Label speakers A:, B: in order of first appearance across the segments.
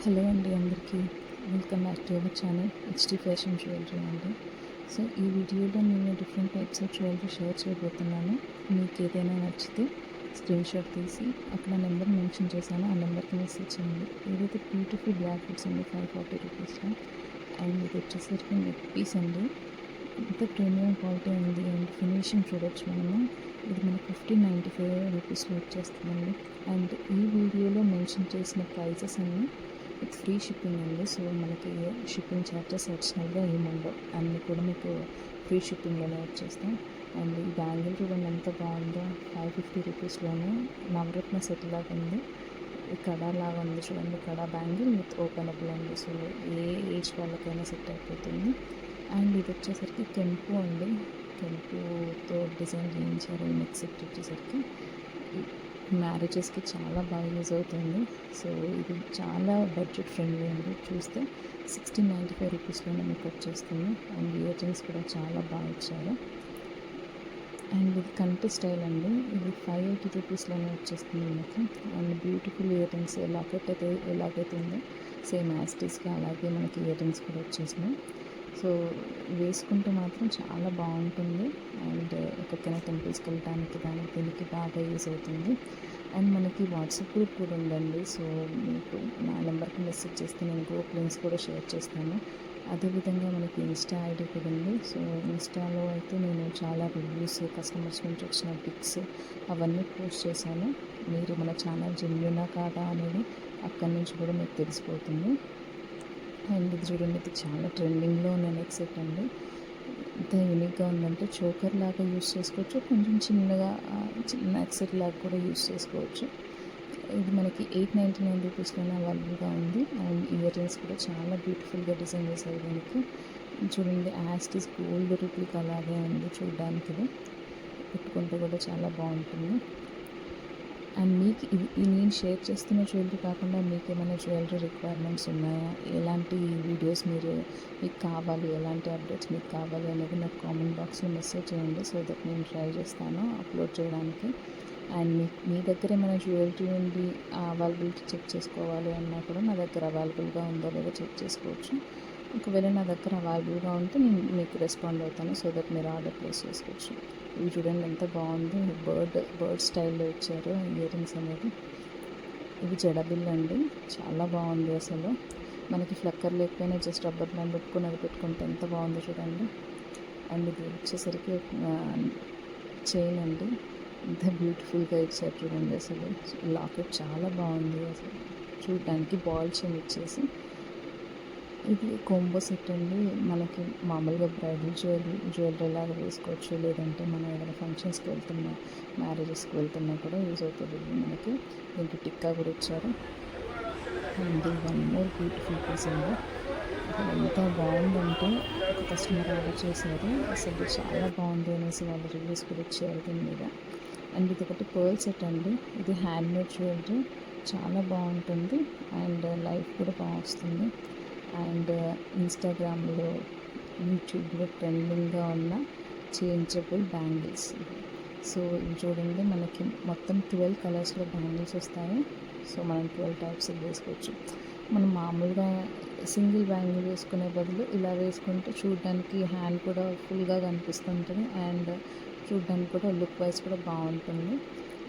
A: Hello అండి అందరికీ welcome back to our channel HD fashion jewellery అండి. సో ఈ వీడియోలో నేను different types of jewellery share చేయబోతున్నాను. మీకు ఏదైనా నచ్చితే స్క్రీన్ షాట్ తీసి అక్కడ నెంబర్ మెన్షన్ చేశాను, ఆ నెంబర్కి మెసేజ్ చేయండి. ఏదైతే బ్యూటిఫుల్ బ్లాక్ బుక్స్ అండి 540 రూపీస్లో. అండ్ ఇది వచ్చేసరికి నెక్ పీస్ అండి. ఇంత ప్రీమియం క్వాలిటీ ఉంది అండ్ ఫినిషింగ్ చూడొచ్చు మనము. ఇది మనకు 1595 రూపీస్లో వచ్చేస్తుందండి. అండ్ ఈ వీడియోలో మెన్షన్ చేసిన ప్రైజెస్ అన్నీ విత్ ఫ్రీ షిప్పింగ్ అండి. సో మనకి షిప్పింగ్ ఛార్జెస్ అడిషనల్గా ఏముండవు, అన్నీ కూడా మీకు ఫ్రీ షిప్పింగ్లోనే వచ్చేస్తాం. అండ్ ఈ బ్యాంగిల్ చూడండి ఎంత బాగుందో, 550 రూపీస్లోనే నవరత్న సెట్ లాగా ఉంది. ఈ కడా లాగా ఉంది చూడండి, కడా బ్యాంగిల్ విత్ ఓపెనబుల్ అండి. సో ఏ ఏజ్ వాళ్ళకైనా సెట్ అయిపోతుంది. అండ్ ఇది వచ్చేసరికి కెంపు అండి, కెంపుతో డిజైన్ చేయించారు. ఈ నెక్ సెట్ వచ్చేసరికి మ్యారేజెస్కి చాలా బాగా యూజ్ అవుతుంది. సో ఇది చాలా బడ్జెట్ ఫ్రెండ్లీ అండి. చూస్తే 1695 రూపీస్లోనే మీకు వచ్చేస్తుంది. అండ్ ఇయర్ రింగ్స్ కూడా చాలా బాగా ఇచ్చారు. అండ్ ఇది కంటి స్టైల్ అండి, ఇది 580 రూపీస్లోనే వచ్చేస్తుంది మనకి. అండ్ బ్యూటిఫుల్ ఇయర్ రింగ్స్ ఎలాగైతే ఉందో సేమ్ యాస్టీస్గా అలాగే మనకి ఇయర్ రింగ్స్ కూడా వచ్చేసినాయి. సో వేసుకుంటే మాత్రం చాలా బాగుంటుంది. అండ్ ఎక్కడికైనా టెంపుల్స్కి వెళ్ళడానికి దీనికి బాగా యూజ్ అవుతుంది. అండ్ మనకి వాట్సాప్ గ్రూప్ కూడా ఉందండి. సో మీకు నా నెంబర్కి మెసేజ్ చేస్తే నేను గ్రూప్ లింక్స్ కూడా షేర్ చేస్తాను. అదేవిధంగా మనకి ఇన్స్టా ఐడి కూడా ఉంది. సో ఇన్స్టాలో అయితే నేను చాలా రివ్యూస్, కస్టమర్స్ నుంచి వచ్చిన పిక్స్ అవన్నీ పోస్ట్ చేశాను. మీరు మన ఛానల్ జెన్యూనా కాదా అనేది అక్కడి నుంచి కూడా మీకు తెలిసిపోతుంది. అండ్ ఇది చూడండి, ఇది చాలా ట్రెండింగ్లో ఉన్న నెక్ సెట్ అండి. ఎంత యూనిక్గా ఉందంటే చోకర్ లాగా యూస్ చేసుకోవచ్చు, కొంచెం చిన్నగా చిన్న నెక్ సెట్ లాగా కూడా యూస్ చేసుకోవచ్చు. ఇది మనకి 899 రూపీస్లోనే అవైలబుల్గా ఉంది. అండ్ ఇయర్ రింగ్స్ కూడా చాలా బ్యూటిఫుల్గా డిజైన్ చేశారు దానికి. చూడండి యాస్టీస్ గోల్డ్ రిప్లిక్ అలాగే ఉంది చూడడానికి. ఇది పెట్టుకుంటే కూడా చాలా బాగుంటుంది. అండ్ మీకు ఇది నేను షేర్ చేస్తున్న జ్యువెలరీ కాకుండా మీకు ఏమైనా జ్యువెలరీ రిక్వైర్మెంట్స్ ఉన్నాయా, ఎలాంటి వీడియోస్ మీకు కావాలి, ఎలాంటి అప్డేట్స్ మీకు కావాలి అనేది నాకు కామెంట్ బాక్స్లో మెసేజ్ చేయండి. సో దట్ నేను ట్రై చేస్తాను అప్లోడ్ చేయడానికి. అండ్ మీ దగ్గర ఏమైనా జ్యువెలరీ ఉంది అవైలబిలిటీ చెక్ చేసుకోవాలి అన్నా కూడా నా దగ్గర అవైలబుల్గా ఉందో లేదో చెక్ చేసుకోవచ్చు. ఒకవేళ నా దగ్గర అవైలబుల్గా ఉంటే నేను మీకు రెస్పాండ్ అవుతాను. సో దట్ మీరు ఆర్డర్ ప్లేస్ చేసుకోవచ్చు. ఇవి చూడండి ఎంత బాగుంది, బర్డ్ స్టైల్లో ఇచ్చారు ఇయర్ రింగ్స్ అనేది. ఇవి జడబిల్ అండి, చాలా బాగుంది అసలు. మనకి ఫ్లక్కర్ లేకపోయినా జస్ట్ రబ్బర్ బ్యాండ్ పెట్టుకుని అది పెట్టుకుంటే ఎంత బాగుందో చూడండి. అండ్ ఇది వచ్చేసరికి చైన్ అండి, ఎంత బ్యూటిఫుల్గా ఇచ్చారు చూడండి. అసలు లాకెట్ చాలా బాగుంది అసలు చూడడానికి, బాల్ చైన్ ఇచ్చేసి. ఇది కోంబో సెట్ అండి, మనకి మామూలుగా బ్రైడల్ జ్యువెలరీ లాగా వేసుకోవచ్చు, లేదంటే మనం ఏదైనా ఫంక్షన్స్కి వెళ్తున్నా, మ్యారేజెస్కి వెళ్తున్నా కూడా యూజ్ అవుతుంది. మనకి దీనికి టిక్కా కూడా ఇచ్చారు. And one more beautiful piece అండి. అసలు ఎంత బాగుందంటే ఒక కస్టమర్ ఆర్డర్ చేశారు, అసలు చాలా బాగుంది అనేసి వాళ్ళు రివ్యూస్ కూడా ఇచ్చారు దీని మీద. అండ్ ఇది ఒకటి పర్ల్ సెట్ అండి, ఇది హ్యాండ్మేడ్ జ్యువెలరీ, చాలా బాగుంటుంది. అండ్ లైఫ్ కూడా బాగా వస్తుంది. అండ్ ఇన్స్టాగ్రామ్లో, యూట్యూబ్లో ట్రెండింగ్గా ఉన్న చేంజబుల్ బ్యాంగిల్స్. సో ఇవి చూడండి, మనకి మొత్తం 12 కలర్స్లో బ్యాంగిల్స్ వస్తాయి. సో మనం 12 టైప్స్ వేసుకోవచ్చు. మనం మామూలుగా సింగిల్ బ్యాంగిల్ వేసుకునే బదులు ఇలా వేసుకుంటే చూడడానికి హ్యాండ్ కూడా ఫుల్గా కనిపిస్తుంటుంది. అండ్ చూడడానికి కూడా లుక్ వైజ్ కూడా బాగుంటుంది.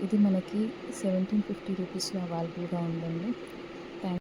A: ఇది మనకి 1750 రూపీస్లో అవైలబుల్గా ఉందండి.